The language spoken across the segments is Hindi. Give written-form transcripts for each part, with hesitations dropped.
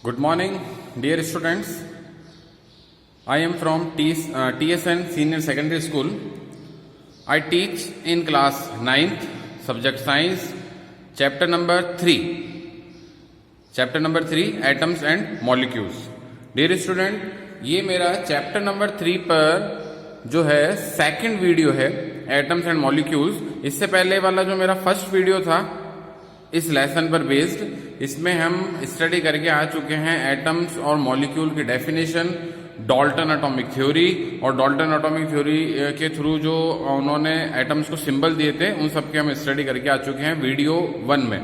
Good morning, dear students. I am from TSN Senior Secondary School. I teach in class 9th, subject science, chapter number 3. Chapter number 3, atoms and molecules. Dear student, ये मेरा चैप्टर नंबर 3 पर जो है सेकंड वीडियो है, एटम्स एंड मॉलिक्यूल्स. इससे पहले वाला जो मेरा फर्स्ट वीडियो था इस लेसन पर बेस्ड, इसमें हम स्टडी करके आ चुके हैं एटम्स और मॉलिक्यूल की डेफिनेशन, डाल्टन एटॉमिक थ्योरी, और डाल्टन एटॉमिक थ्योरी के थ्रू जो उन्होंने एटम्स को सिंबल दिए थे उन सब के हम स्टडी करके आ चुके हैं वीडियो 1 में.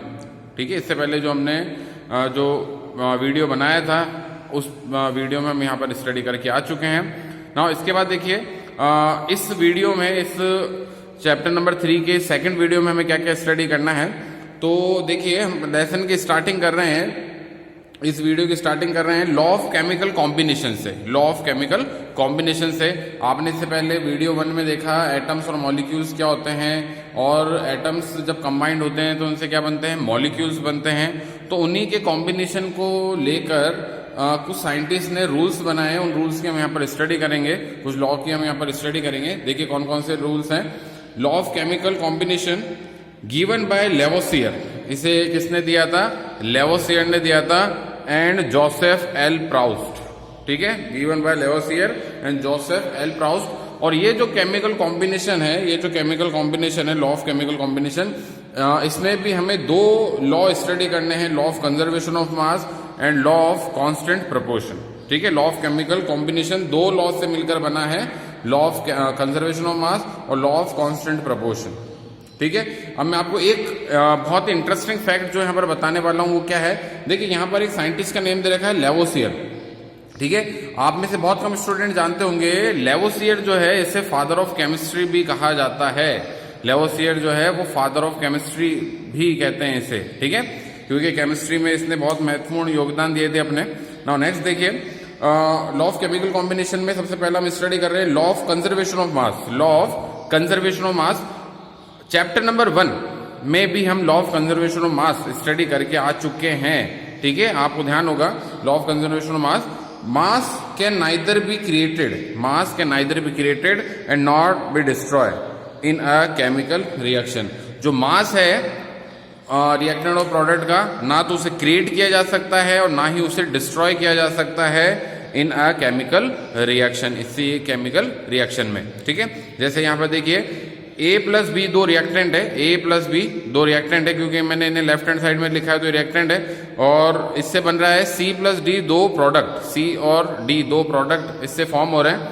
ठीक है, इससे पहले जो हमने जो वीडियो बनाया था उस वीडियो में हम यहाँ पर स्टडी करके आ चुके हैं. ना इसके बाद देखिए इस वीडियो में, इस चैप्टर नंबर 3 के सेकंड वीडियो में हमें क्या क्या स्टडी करना है. तो देखिए हम लेसन की स्टार्टिंग कर रहे हैं, इस वीडियो की स्टार्टिंग कर रहे हैं लॉ ऑफ केमिकल कॉम्बिनेशन से. लॉ ऑफ केमिकल कॉम्बिनेशन से आपने इससे पहले वीडियो 1 में देखा एटम्स और मॉलिक्यूल्स क्या होते हैं, और एटम्स जब कंबाइंड होते हैं तो उनसे क्या बनते हैं, मॉलिक्यूल्स बनते हैं. तो उन्हीं के कॉम्बिनेशन को लेकर कुछ साइंटिस्ट ने रूल्स बनाए, उन रूल्स की हम यहाँ पर स्टडी करेंगे, कुछ लॉ की हम यहाँ पर स्टडी करेंगे. देखिए कौन कौन से रूल्स हैं. Law of chemical combination given by Lavoisier, इसे किसने दिया था, लेवोसियर ने दिया था, एंड जोसेफ एल प्राउस्ट. ठीक है, given by Lavoisier and Joseph L Proust. और ये जो केमिकल कॉम्बिनेशन है, ये जो केमिकल कॉम्बिनेशन है, लॉ ऑफ केमिकल कॉम्बिनेशन, इसमें भी हमें दो लॉ स्टडी करने हैं, law of conservation of mass and law of constant proportion. ठीक है, लॉ ऑफ केमिकल कॉम्बिनेशन दो लॉ से मिलकर बना है, law of conservation of mass और लॉ ऑफ कांस्टेंट प्रोपोर्शन. ठीक है, अब मैं आपको एक बहुत ही इंटरेस्टिंग फैक्ट जो यहाँ पर बताने वाला हूँ वो क्या है. देखिए यहाँ पर एक साइंटिस्ट का नेम दे रखा है लेवोसियर. ठीक है, आप में से बहुत कम स्टूडेंट जानते होंगे लेवोसियर जो है इसे फादर ऑफ केमिस्ट्री भी कहा जाता है. लेवोसियर जो है वो फादर ऑफ केमिस्ट्री भी कहते हैं इसे. ठीक है, क्योंकि केमिस्ट्री में इसने बहुत महत्वपूर्ण योगदान दिए थे अपने. नाउ नेक्स्ट देखिए लॉ ऑफ केमिकल कॉम्बिनेशन में सबसे पहला हम स्टडी कर रहे हैं law of conservation of mass. Law of conservation of mass chapter number 1 में भी हम law of conservation of mass study करके आ चुके हैं. ठीक है, आपको ध्यान होगा law of conservation of mass. Mass can neither be created, mass can neither be created and not be destroy in a chemical reaction. जो मास है रिएक्टेंट ऑफ प्रोडक्ट का, ना तो उसे क्रिएट किया जा सकता है और ना ही उसे डिस्ट्रॉय किया जा सकता है इन अ केमिकल रिएक्शन, इसी केमिकल रिएक्शन में. ठीक है, जैसे यहाँ पर देखिए A प्लस बी दो रिएक्टेंट है, A प्लस बी दो रिएक्टेंट है, क्योंकि मैंने इन्हें लेफ्ट हैंड साइड में लिखा है तो रिएक्टेंट है. और इससे बन रहा है C प्लस डी दो प्रोडक्ट, C और D दो प्रोडक्ट इससे फॉर्म हो रहे हैं.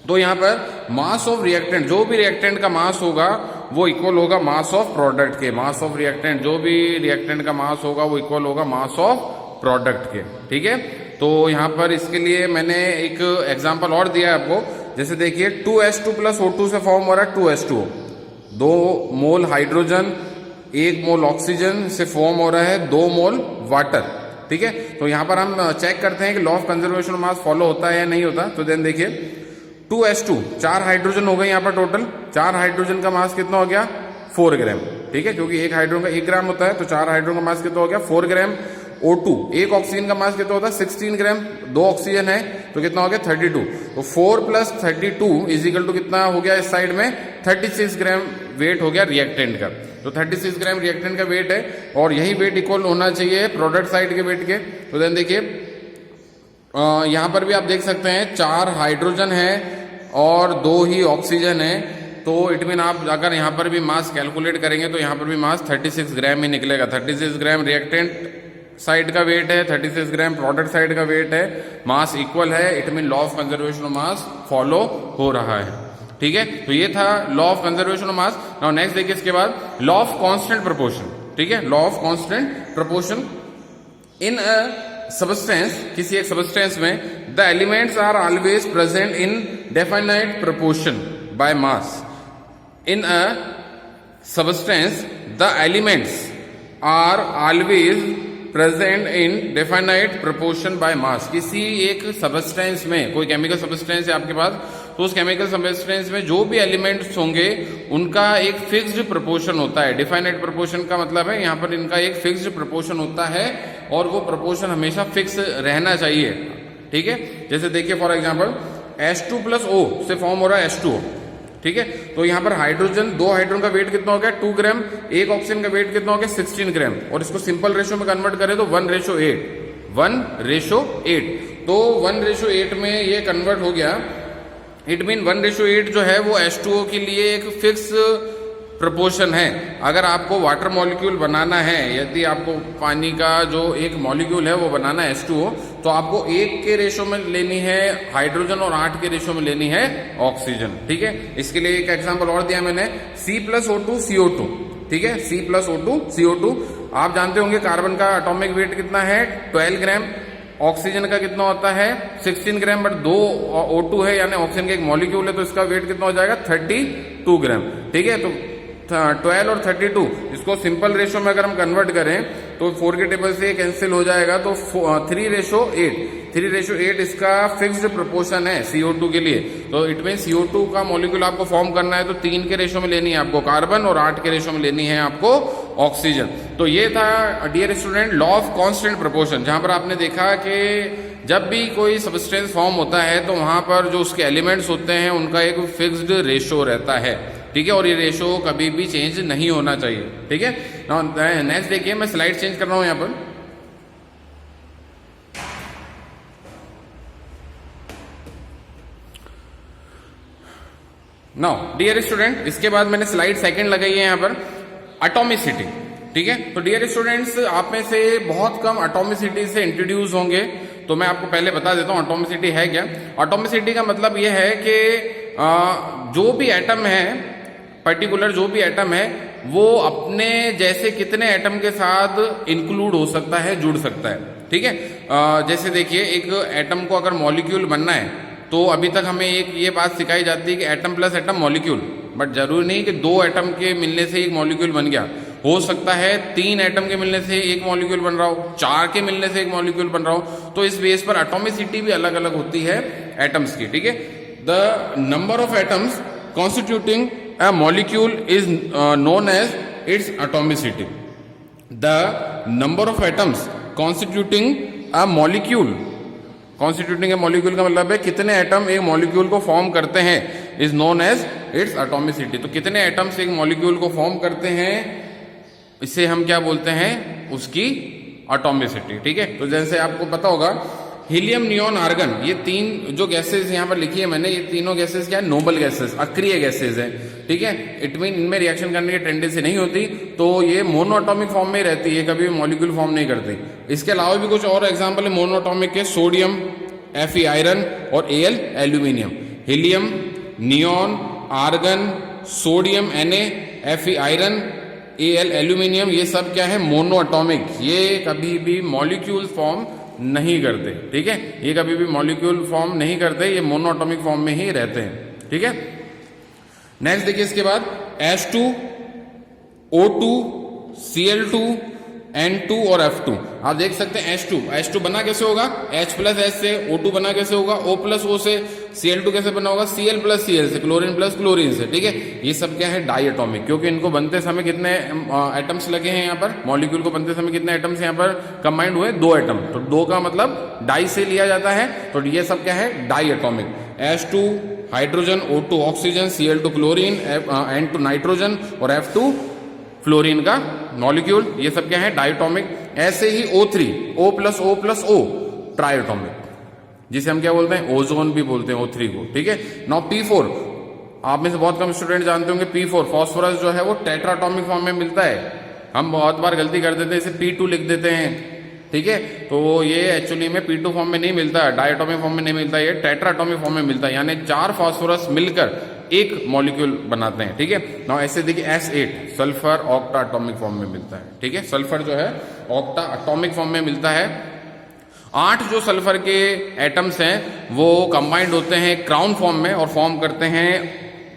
तो यहाँ पर मास ऑफ रिएक्टेंट, जो भी रिएक्टेंट का मास होगा वो इक्वल होगा मास ऑफ प्रोडक्ट के. मास ऑफ रिएक्टेंट, जो भी रिएक्टेंट का मास होगा वो इक्वल होगा मास ऑफ प्रोडक्ट के. ठीक है, तो यहाँ पर इसके लिए मैंने एक एग्जांपल और दिया है आपको. जैसे देखिए 2s2 प्लस O2 से फॉर्म हो रहा है 2s2O, 2 मोल हाइड्रोजन 1 मोल ऑक्सीजन से फॉर्म हो रहा है 2 मोल वाटर. ठीक है, तो यहाँ पर हम चेक करते हैं कि law of conservation of mass follow होता है या नहीं होता. तो देन देखिए 2s2, 4 हाइड्रोजन हो गए यहाँ पर टोटल. 4 हाइड्रोजन का मास कितना हो गया, 4 ग्राम. ठीक है, क्योंकि एक हाइड्रोजन का 1 ग्राम होता है, तो 4 हाइड्रोजन का मास कितना हो गया, 4 ग्राम. O2, एक ऑक्सीजन का मास कितना होता है, 16 ग्राम. 2 ऑक्सीजन है तो कितना हो गया, 32. तो 4 प्लस 32 इज इक्वल टू कितना हो गया, इस साइड में 36 ग्राम वेट हो गया रिएक्टेंट का. तो 36 ग्राम रिएक्टेंट का वेट है, और यही वेट इक्वल होना चाहिए प्रोडक्ट साइड के वेट के. तो देन देखिए यहां पर भी आप देख सकते हैं 4 हाइड्रोजन है और 2 ही ऑक्सीजन है. तो इट मीन आप अगर यहाँ पर भी मास कैलकुलेट करेंगे तो यहाँ पर भी मास 36 ग्राम ही निकलेगा. 36 ग्राम रिएक्टेंट साइड का वेट है, 36 ग्राम प्रोडक्ट साइड का वेट है, मास इक्वल है. It mean law of conservation of mass follow हो रहा है. ठीक है, तो ये था law of conservation of mass. Now next देखिए इसके बाद लॉ ऑफ कांस्टेंट प्रोपोर्शन. ठीक है, law of constant proportion in a substance, किसी एक सबस्टेंस में the elements are always present in definite proportion by mass. In a substance the elements are always present in definite proportion by mass. किसी एक सबस्टेंस में, कोई केमिकल सबस्टेंस है आपके पास, तो उस केमिकल सबस्टेंस में जो भी एलिमेंट्स होंगे उनका एक फिक्स्ड प्रोपोर्शन होता है. डिफाइनाइट प्रोपोर्शन का मतलब है यहाँ पर इनका एक फिक्स्ड प्रोपोर्शन होता है और वो प्रोपोर्शन हमेशा फिक्स रहना चाहिए, ठीक है। जैसे देखिए for example H2 plus O से फॉर्म हो रहा है H2O, ठीक है। तो यहाँ पर हाइड्रोजन, 2 हाइड्रोजन का वेट कितना हो गया 2 ग्राम, एक ऑक्सीजन का वेट कितना हो गया 16 ग्राम, और इसको सिंपल रेशो में कन्वर्ट करें तो 1:8, 1:8। तो 1:8 में ये कन्वर्ट हो गया। इट मीन 1:8 जो है वो H2O के लिए एक फिक्स प्रोपोर्शन है। अगर आपको वाटर मॉलिक्यूल बनाना है, यदि आपको पानी का जो एक मॉलिक्यूल है वो बनाना है H2O, तो आपको 1 के रेशो में लेनी है हाइड्रोजन और 8 के रेशो में लेनी है ऑक्सीजन, ठीक है। इसके लिए एक एग्जांपल और दिया मैंने, C+O2CO2, ठीक है, C+O2CO2। आप जानते होंगे कार्बन का एटॉमिक वेट कितना है 12 ग्राम, ऑक्सीजन का कितना होता है 16 ग्राम, बट 2 O2 है यानी ऑक्सीजन का एक मॉलिक्यूल है, तो इसका वेट कितना हो जाएगा 32 ग्राम, ठीक है। तो 12 और 32 इसको सिंपल रेशो में अगर हम कन्वर्ट करें तो 4 के टेबल से कैंसिल हो जाएगा, तो 3:8 इसका फिक्स्ड प्रोपोर्शन है CO2 के लिए। तो इट मीन CO2 का मॉलिक्यूल आपको फॉर्म करना है तो 3 के रेशो में लेनी है आपको कार्बन और 8 के रेशो में लेनी है आपको ऑक्सीजन। तो ये था dear student law of constant proportion, जहां पर आपने देखा कि जब भी कोई सबस्टेंस फॉर्म होता है तो वहां पर जो उसके एलिमेंट्स होते हैं उनका एक फिक्स्ड रेशो रहता है, ठीक है, और ये रेशो कभी भी चेंज नहीं होना चाहिए, ठीक है। नेक्स्ट देखिए, मैं स्लाइड चेंज कर रहा हूं यहां पर। नाउ डियर स्टूडेंट, इसके बाद मैंने स्लाइड सेकंड लगाई है यहां पर, एटॉमिसिटी, ठीक है। तो डियर स्टूडेंट्स, आप में से बहुत कम एटॉमिसिटी से इंट्रोड्यूस होंगे, तो मैं आपको पहले बता देता हूं एटॉमिसिटी है क्या। एटॉमिसिटी का मतलब यह है कि जो भी एटम है, पर्टिकुलर जो भी एटम है, वो अपने जैसे कितने एटम के साथ इंक्लूड हो सकता है, जुड़ सकता है, ठीक है। जैसे देखिए, एक एटम को अगर मॉलिक्यूल बनना है तो अभी तक हमें एक ये बात सिखाई जाती है कि atom plus atom molecule, but जरूरी नहीं कि 2 एटम के मिलने से एक मॉलिक्यूल बन गया। हो सकता है 3 एटम के मिलने से एक मॉलिक्यूल बन रहा हो, 4 के मिलने से एक मॉलिक्यूल बन रहा हो। तो इस बेस पर एटॉमिसिटी भी अलग अलग होती है एटम्स की, ठीक है। The number of atoms constituting a molecule is known as its atomicity. The number of atoms constituting a molecule का मतलब है कितने एटम एक मॉलिक्यूल को फॉर्म करते हैं, is known as its atomicity. तो कितने एटम्स एक मॉलिक्यूल को फॉर्म करते हैं, इसे हम क्या बोलते हैं, उसकी एटॉमिसिटी, ठीक है। तो जैसे आपको पता होगा हीलियम, नियोन, आर्गन, ये 3 जो गैसेस यहाँ पर लिखी है मैंने, ये तीनों गैसेस क्या है, नोबल गैसेस, अक्रिय गैसेस है, ठीक है। इट मीन इनमें रिएक्शन करने की टेंडेंसी नहीं होती, तो ये मोनोएटॉमिक फॉर्म में रहती है, कभी मॉलिक्यूल फॉर्म नहीं करती। इसके अलावा भी कुछ और एग्जाम्पल है मोनोएटॉमिक के, सोडियम, Fe आयरन और Al aluminium. Helium, neon, argon, sodium Na, Fe iron, Al aluminium, ये सब क्या है, मोनोएटॉमिक, ये कभी भी मॉलिक्यूल फॉर्म नहीं करते, ठीक है। ये कभी भी मॉलिक्यूल फॉर्म नहीं करते, ये मोनोएटॉमिक फॉर्म में ही रहते हैं, ठीक है। नेक्स्ट देखिए, इसके बाद H2, O2, Cl2, N2 और F2। आप देख सकते हैं H2 बना कैसे होगा, H प्लस H से, O2 बना कैसे होगा, O प्लस O से, Cl2 कैसे बना होगा, Cl प्लस Cl से, क्लोरीन प्लस क्लोरीन से, ठीक है। ये सब क्या है, डाई एटॉमिक, क्योंकि इनको बनते समय कितने एटम्स लगे हैं यहाँ पर, मॉलिक्यूल को बनते समय कितने एटम्स यहाँ पर कंबाइंड हुए, 2 एटम। तो 2 का मतलब डाई से लिया जाता है, तो ये सब क्या है, diatomic. H2 hydrogen, O2 oxygen, Cl2 chlorine, N2 nitrogen और F2 फ्लोरीन का मॉलिक्यूल, ये सब क्या है, डायटोमिक। ऐसे ही O3, O plus O triatomic, जिसे हम क्या बोलते हैं, ओजोन भी बोलते हैं O3 को, ठीक है। नाउ P4, आप में से बहुत कम स्टूडेंट जानते होंगे P4 फॉस्फोरस जो है वो टेट्राटॉमिक फॉर्म में मिलता है। हम बहुत बार गलती कर देते हैं, इसे P2 लिख देते हैं, ठीक है। तो ये एक्चुअली में P2 फॉर्म में नहीं मिलता है, डायटोमिक फॉर्म में नहीं मिलता है, ये टेट्राटॉमिक फॉर्म में मिलता है, यानी 4 फॉस्फोरस मिलकर एक मॉलिक्यूल बनाते हैं, ठीक है। नाउ ऐसे देखिए S8 sulphur octa atomic form में मिलता है, ठीक है। सल्फर जो है ऑक्टा एटॉमिक फॉर्म में मिलता है। 8 जो सल्फर के एटम्स हैं वो कंबाइंड होते हैं क्राउन फॉर्म में और फॉर्म करते हैं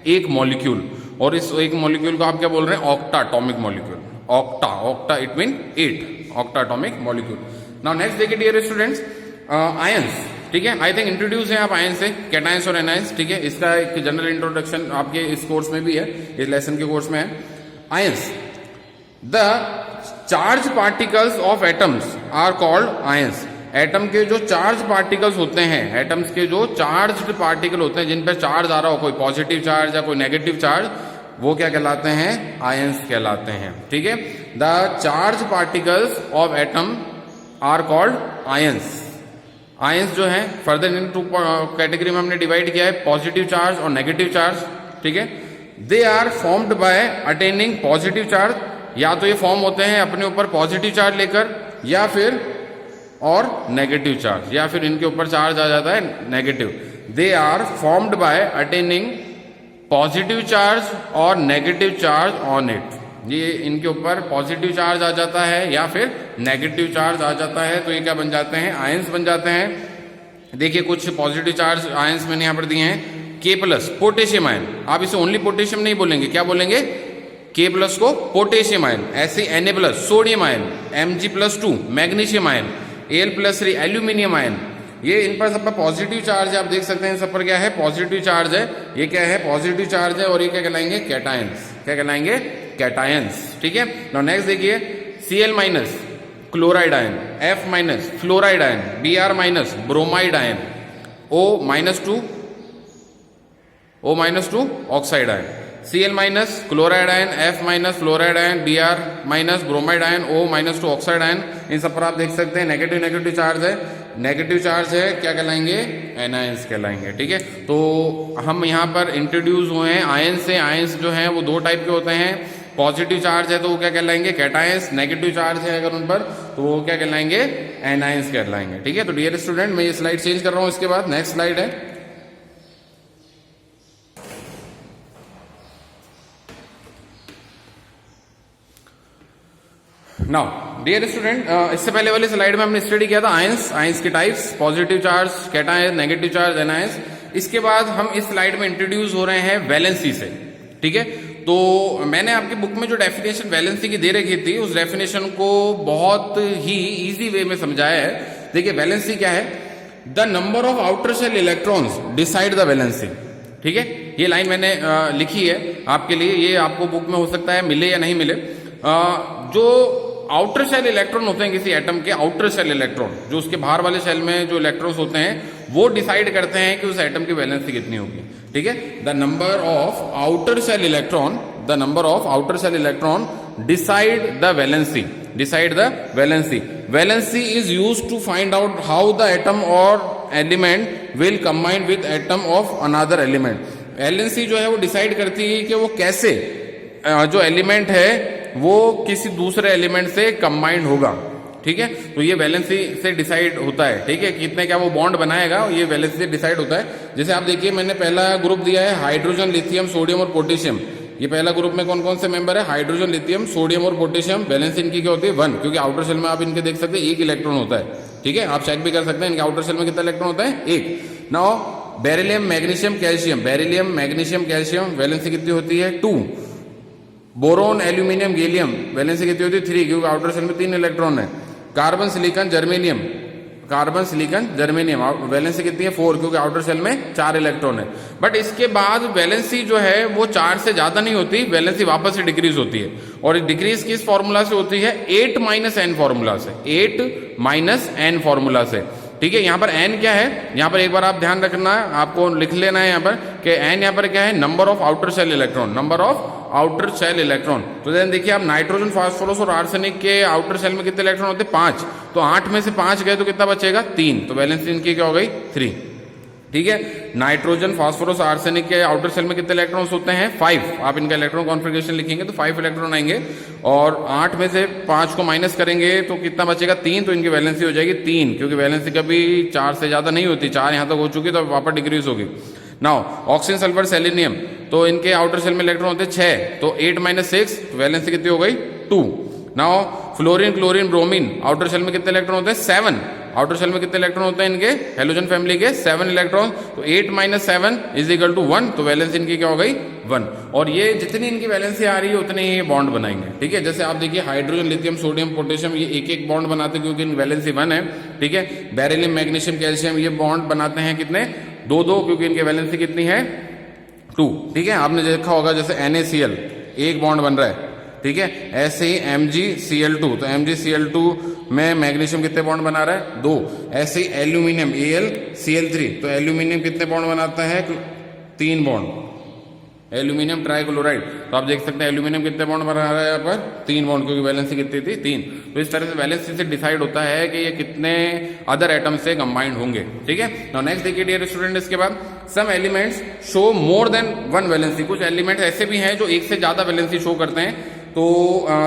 एक मॉलिक्यूल, और इस एक मॉलिक्यूल को आप क्या बोल रहे हैं, octa atomic molecule. Octa it mean 8 octa atomic molecule. Now next देखिए डियर स्टूडेंट्स, आयंस, ठीक है। आई थिंक इंट्रोड्यूस है आप आयंस से, कैटायंस और एनायंस, ठीक है। इसका एक जनरल इंट्रोडक्शन आपके इस कोर्स में भी है, इस लेसन के कोर्स में है। Ions, the charge particles of atoms are called ions. Atom के जो चार्ज पार्टिकल्स होते हैं, एटम्स के जो चार्ज्ड पार्टिकल होते हैं जिन पर चार्ज आ रहा हो, कोई पॉजिटिव चार्ज या कोई नेगेटिव चार्ज, वो क्या कहलाते हैं? आयंस कहलाते हैं। ठीक है, the charge particles of atom are called ions. Ions जो है फर्दर इन टू कैटेगरी में हमने डिवाइड किया है, पॉजिटिव चार्ज और नेगेटिव चार्ज। ठीक है, they are formed by attaining positive charge, या तो ये फॉर्म होते हैं अपने ऊपर पॉजिटिव चार्ज लेकर, या फिर और नेगेटिव चार्ज, या फिर इनके ऊपर चार्ज आ जाता है negative. They are formed by attaining positive charge और नेगेटिव चार्ज ऑन इट। ये इनके ऊपर पॉजिटिव चार्ज आ जाता है या फिर नेगेटिव चार्ज आ जाता है, तो ये क्या बन जाते हैं? आयंस बन जाते हैं। देखिए कुछ पॉजिटिव चार्ज आयंस मैंने यहां पर दिए हैं। के प्लस पोटेशियम आयन, आप इसे ओनली पोटेशियम नहीं बोलेंगे, क्या बोलेंगे? के प्लस को पोटेशियम आयन। ऐसे Na plus sodium ion, Mg+2 magnesium ion, Al+3 aluminium ion. ये इन पर सब पर पॉजिटिव चार्ज है, आप देख सकते हैं सब पर क्या है? पॉजिटिव चार्ज है। ये क्या है? पॉजिटिव चार्ज है। और ये क्या कहलाएंगे? कैटायंस। क्या कहलाएंगे? कैटायंस। ठीक है, नाउ नेक्स्ट देखिए, Cl- chloride ion, F- fluoride ion, Br- bromide ion, O-2 oxide ion. Cl- chloride ion, F- fluoride ion, Br- bromide ion, O-2 oxide ion. इन सब पर आप देख सकते हैं नेगेटिव चार्ज है। नेगेटिव चार्ज है, क्या कहलाएंगे? एनायंस कहलाएंगे। ठीक है, तो हम यहाँ पर इंट्रोड्यूस हुए हैं आयंस से। आयंस जो है वो दो टाइप के होते हैं। पॉजिटिव चार्ज है तो वो क्या कहलाएंगे? कैटायंस। नेगेटिव चार्ज है अगर उन पर तो वो क्या कहलाएंगे? एनायंस कहलाएंगे। ठीक है, तो डियर स्टूडेंट मैं ये स्लाइड चेंज कर रहा हूँ। इसके बाद नेक्स्ट स्लाइड है। नाउ डियर स्टूडेंट, इससे पहले वाली स्लाइड में हमने स्टडी किया था आयंस के types, positive charge, cations, negative charge, anions. इसके बाद हम इस स्लाइड में इंट्रोड्यूस हो रहे हैं वैलेंसी से। ठीक है, तो मैंने आपकी बुक में जो डेफिनेशन वैलेंसी की दे रखी थी उस डेफिनेशन को बहुत ही इजी वे में समझाया है। देखिए वैलेंसी क्या है? The number of outer shell electrons decide the valency. ठीक है, ये लाइन मैंने लिखी है आपके लिए, ये आपको बुक में हो सकता है मिले या नहीं मिले। जो आउटर शेल इलेक्ट्रॉन होते हैं किसी एटम के, आउटर शेल इलेक्ट्रॉन जो उसके बाहर वाले शेल में जो इलेक्ट्रॉन्स होते हैं वो डिसाइड करते हैं कि उस एटम की वैलेंसी कितनी होगी। ठीक है, the number of outer shell electron decide the valency. Valency is used to find out how the atom or element will combine with atom of another element. Valency जो है वो डिसाइड करती है कि वो कैसे जो एलिमेंट है वो किसी दूसरे एलिमेंट से कंबाइंड होगा। ठीक है, तो ये वैलेंसी से डिसाइड होता है। ठीक है, कितने क्या वो बॉन्ड बनाएगा, ये वैलेंसी से डिसाइड होता है। जैसे आप देखिए मैंने पहला ग्रुप दिया है हाइड्रोजन, लिथियम, सोडियम और पोटेशियम। ये पहला ग्रुप में कौन कौन से मेंबर है? हाइड्रोजन, लिथियम, सोडियम और पोटेशियम। वैलेंसी इनकी क्या होती है? 1, क्योंकि आउटर सेल में आप इनके देख सकते हैं एक इलेक्ट्रॉन होता है। ठीक है, आप चेक भी कर सकते हैं इनके आउटर सेल में कितना इलेक्ट्रॉन होता है? 1। Now beryllium, magnesium, calcium, valency कितनी होती है? 2। बोरोन, एल्यूमिनियम, गैलियम, वैलेंसी कितनी होती है? 3, क्योंकि आउटर सेल में 3 इलेक्ट्रॉन है। कार्बन, सिलिकॉन, जर्मेनियम, वैलेंसी कितनी है? 4, क्योंकि आउटर सेल में 4 इलेक्ट्रॉन है। बट इसके बाद वैलेंसी जो है वो 4 से ज्यादा नहीं होती, वैलेंसी वापस से डिक्रीज होती है। और डिक्रीज किस फॉर्मूला से होती है? 8-n फॉर्मूला से, 8-n फॉर्मूला से। ठीक है, यहां पर n क्या है? यहां पर एक बार आप ध्यान रखना, आपको लिख लेना है यहां पर कि n यहां पर क्या है? Number of outer cell electron. तो देन देखिए आप नाइट्रोजन, फास्फोरस और आर्सेनिक के आउटर सेल में कितने इलेक्ट्रॉन होते हैं? 5। तो 8 में से 5 गए तो कितना बचेगा? 3। तो वैलेंसी इनकी क्या हो गई? 3। ठीक है, नाइट्रोजन, फास्फोरस, आर्सेनिक के आउटर सेल में कितने इलेक्ट्रॉन्स होते हैं? 5। आप इनका इलेक्ट्रॉन कॉन्फ़िगरेशन लिखेंगे तो 5 इलेक्ट्रॉन आएंगे। और 8 में से 5 को माइनस करेंगे तो कितना बचेगा? 3। तो इनकी वैलेंसी हो जाएगी 3, क्योंकि वैलेंसी कभी 4 से ज्यादा नहीं होती। 4 यहां तक हो चुकी तो वापस डिक्रीज होगी। नाउ ऑक्सीजन, सल्फर, सेलेनियम, तो इनके आउटर सेल में इलेक्ट्रॉन होते हैं 6। तो 8 - 6, वैलेंसी कितनी हो गई? 2। Now fluorine, chlorine, bromine, outer shell में कितने इलेक्ट्रॉन होते हैं? 7। आउटर सेल में कितने इलेक्ट्रॉन होते हैं इनके? हेलोजन फैमिली के 7 इलेक्ट्रॉन। तो 8 - 7 = 1। तो वैलेंसी इनकी क्या हो गई? 1। और ये जितनी इनकी वैलेंसी आ रही है उतने ही बॉन्ड बनाएंगे। ठीक है, जैसे आप देखिए हाइड्रोजन, लिथियम, सोडियम, पोटेशियम ये एक बॉन्ड बनाते हैं क्योंकि इनकी वैलेंसी 1 है। ठीक है, बेरिलियम, मैग्नीशियम, कैल्शियम ये बॉन्ड बनाते हैं कितने? 2-2, क्योंकि इनकी वैलेंसी कितनी है? 2। ठीक है, आपने देखा होगा जैसे NaCl एक बॉन्ड बन रहा है। ठीक है। ऐसे ही MgCl2, तो MgCl2 में मैग्नीशियम कितने बॉन्ड बना रहा है? 2। ऐसे ही एल्यूमिनियम AlCl3, तो एल्यूमिनियम कितने बॉन्ड बनाता है? 3 बॉन्ड। एल्यूमिनियम ट्राइक्लोराइड, तो आप देख सकते हैं एल्यूमिनियम कितने बॉन्ड बना रहा है यहाँ पर? 3 बॉन्ड, क्योंकि वैलेंसी कितनी थी? 3। तो इस तरह से वैलेंसी से डिसाइड होता है कि ये कितने अदर एटम से कंबाइंड होंगे, ठीक है। नाउ नेक्स्ट देखिए डियर स्टूडेंट, इसके बाद some elements show more than 1 valency. कुछ एलिमेंट्स ऐसे भी हैं जो एक से ज्यादा वैलेंसी शो करते हैं। तो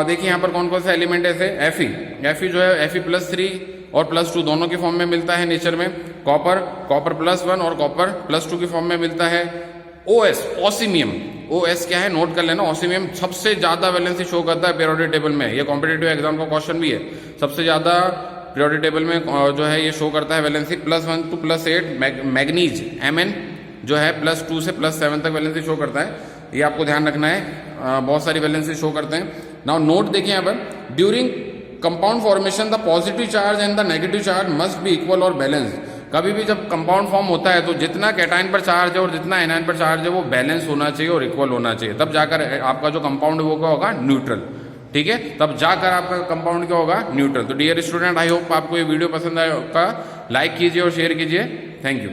देखिए यहाँ पर कौन कौन से एलिमेंट ऐसे? Fe जो है Fe+3 और +2 दोनों की फॉर्म में मिलता है नेचर में। कॉपर +1 और कॉपर +2 की फॉर्म में मिलता है। ऑसीमियम, OS क्या है नोट कर लेना। ऑसीमियम सबसे ज्यादा वैलेंसी शो करता है पीरियोडिक टेबल में, ये कॉम्पिटेटिव एग्जाम का क्वेश्चन भी है। सबसे ज्यादा पीरियोडिक टेबल में जो है ये शो करता है वैलेंसी +1 to +8। मैग्नीज Mn जो है +2 से +7 तक वैलेंसी शो करता है, ये आपको ध्यान रखना है। बहुत सारी वैलेंसी शो करते हैं। नाउ नोट देखिए यहाँ पर, during compound formation the positive charge and the negative charge must be equal और बैलेंस। कभी भी जब कंपाउंड फॉर्म होता है तो जितना कैटाइन पर चार्ज है और जितना एनायन पर चार्ज है वो बैलेंस होना चाहिए और इक्वल होना चाहिए, तब जाकर आपका जो कंपाउंड है वो क्या होगा? न्यूट्रल, ठीक है। तब जाकर आपका कंपाउंड क्या होगा? न्यूट्रल। तो डियर स्टूडेंट, आई होप आपको ये वीडियो पसंद आएगा, लाइक कीजिए और शेयर कीजिए। Thank you.